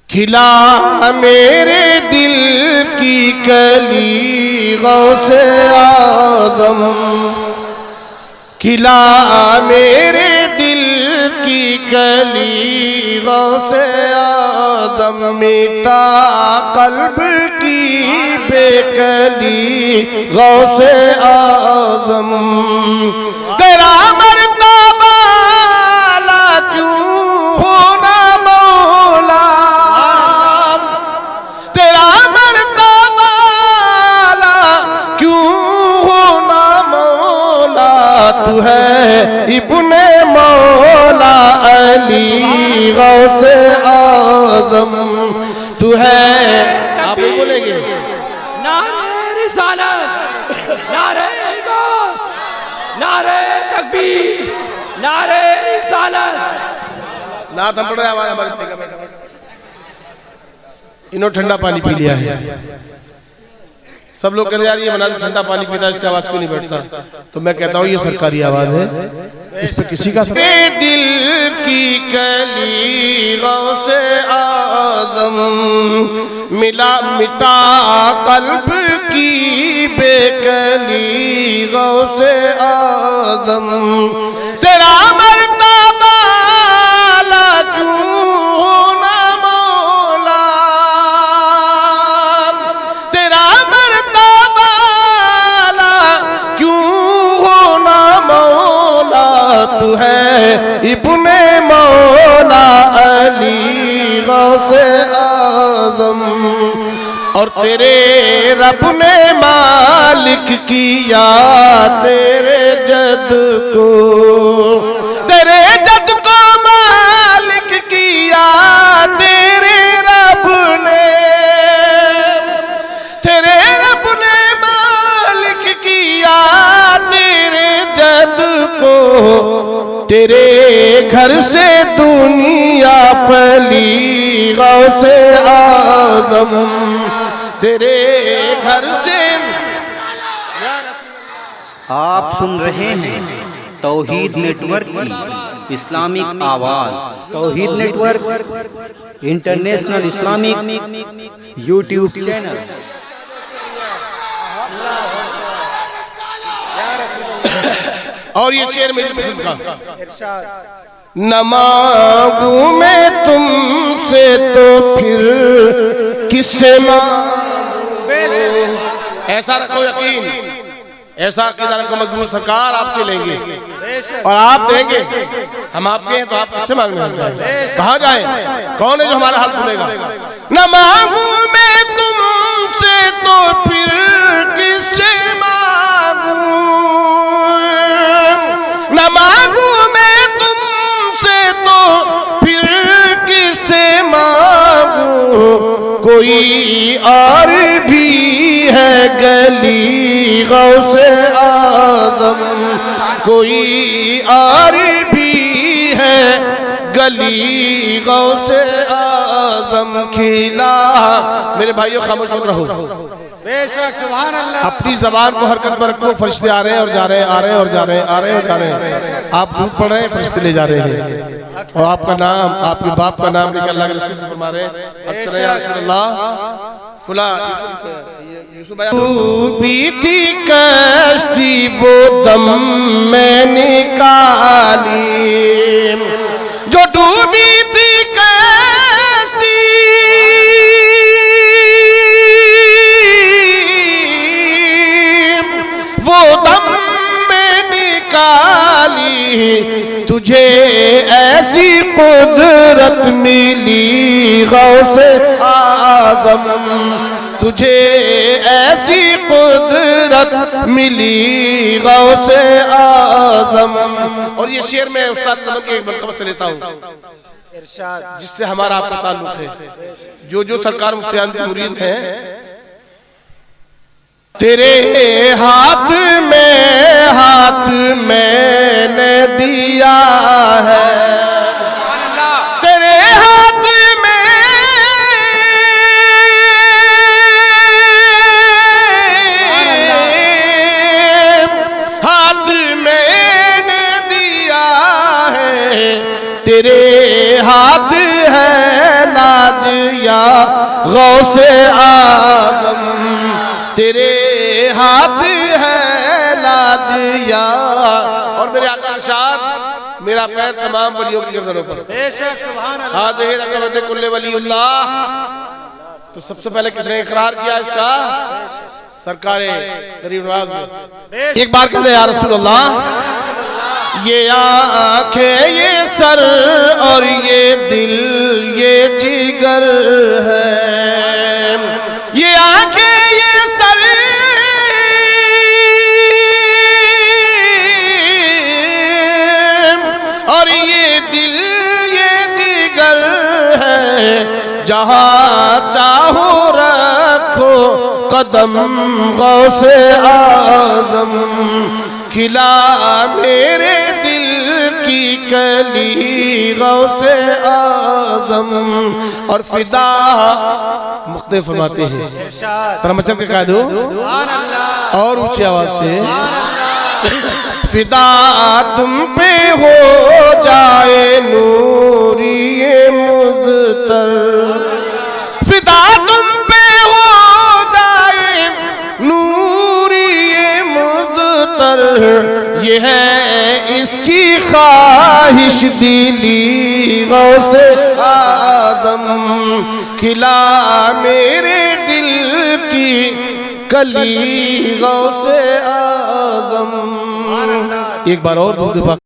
کھلا میرے دل کی کلی غوث اعظم، کھلا میرے دل کی کلی غوث اعظم، مٹا قلب کی بے کلی غوث اعظم، تیرا مرتبہ اعلیٰ کیوں ہونا مولا، تیرا مرتبہ اعلیٰ کیوں ہونا مولا، تو ہے ابن مولا علی غوث اعظم، تو ہے آپ بولیں گے نعرہ رسالت، نعرہ غوث، نعرہ تکبیر، نعرہ رسالت۔ نعت ہم پڑھ رہے ہیں، آواز ہماری پڑھ رہے ہیں۔ انہوں ٹھنڈا پانی پی لیا ہے، سب لوگ کہتے ہیں یار یہ مناظر ٹھنڈا پانی پیتا ہے، اس کی آواز کیوں نہیں بیٹھتا؟ تو میں کہتا ہوں یہ سرکاری آواز ہے، اس پہ کسی کا دل کی کلی غوث اعظم، ملا مٹا قلب کی بے کلی غوث اعظم، تیرا مرتبہ اعلیٰ کیوں ہونا مولا، تیرا مرتبہ اعلیٰ کیوں ہونا مولا، تو ہے ابن مولا علی غوث اعظم، اور تیرے رب نے مالک کیا تیرے جد کو، تیرے جد کو مالک کیا تیرے رب نے، تیرے رب نے مالک کیا تیرے جد کو، تیرے گھر سے دنیا پلی غوث اعظم، تیرے گھر سے۔ آپ سن رہے ہیں توحید نیٹ ورک کی اسلامک آواز، Tawheed network international Islamic YouTube channel. اور یہ شعر میری پسند کا، نہ مانگوں میں تم سے تو پھر کس سے مانگوں، ایسا رکھو یقین، ایسا عقیدہ رکھو مضبوط، سرکار آپ سے لیں گے اور آپ دیں گے، ہم آپ کے ہیں تو آپ کس سے مانگنے جائیں، کہاں جائیں، کون ہے جو ہمارا حال سنے گا؟ نہ مانگوں میں تم سے تو پھر کس سے مانگوں، نہ مانگوں میں تم سے تو پھر کس سے مانگوں، کوئی اور بھی ہے گلی غوث اعظم، کوئی اور بھی ہے گلی غوث اعظم، کھلا میرے بھائیوں خاموش مت رہو، بے شک سبحان اللہ، اپنی زبان کو حرکت پر رکھو، فرشتے آ رہے ہیں اور جا رہے ہیں، آ رہے ہیں اور جا رہے ہیں، آ رہے ہیں اور جا رہے ہیں، آپ دودھ پڑھ رہے ہیں، فرشتے لے جا رہے ہیں، اور آپ کا نام، آپ کے باپ کا نام لے کے اللہ کے رسول فرما رہے ہیں، یا رسول اللہ فلاں ڈوبی تھی کشتی وہ دم میں نکالی، جو ڈوبی تھی کشتی وہ دم میں نکالی، تجھے ایسی قدرت ملی غوث اعظم، تجھے ایسی قدرت ملی غوث اعظم۔ اور یہ شعر میں استاد نظم کے ایک منقبت سے لیتا ہوں جس سے ہمارا آپ کا تعلق ہے، جو سرکار مفتیان کی مرید ہیں، تیرے ہاتھ میں نے دیا ہے، تیرے ہاتھ میں نے دیا ہے، تیرے ہاتھ ہے لاج یا غوث اعظم تیرے ہاتھ ہے لا دیا. اور میرے آقا ارشاد میرا پیر تمام ولیوں کی گردنوں پر. بے شک سبحان اللہ. حاضر رقبت کل ولی اللہ. تو سب سے پہلے کس نے اقرار کیا اس کا؟ سرکار غریب نواز نے. ایک بار کہتے یا رسول اللہ یہ آنکھیں یہ سر اور یہ دل یہ جگر ہے. یہ آنکھیں یہ سر اور یہ دل یہ جگر ہے. جہاں چاہو رکھو قدم غوث اعظم کھلا میرے دل کی کلی غوث اعظم. اور فدا مختلف فرماتے ہیں ارشاد ترمچن کے قائد ہو سبحان اللہ. اور اونچی آواز سے سبحان اللہ. فدا تم پہ ہو جائے نوری مزتر. فدا تم پہ ہو جائے نوری مزتر. یہ ہے اس کی خواہش دلی غوث اعظم کھلا میرے دل کی کلی غوث اعظم. ایک بار اور درود پاک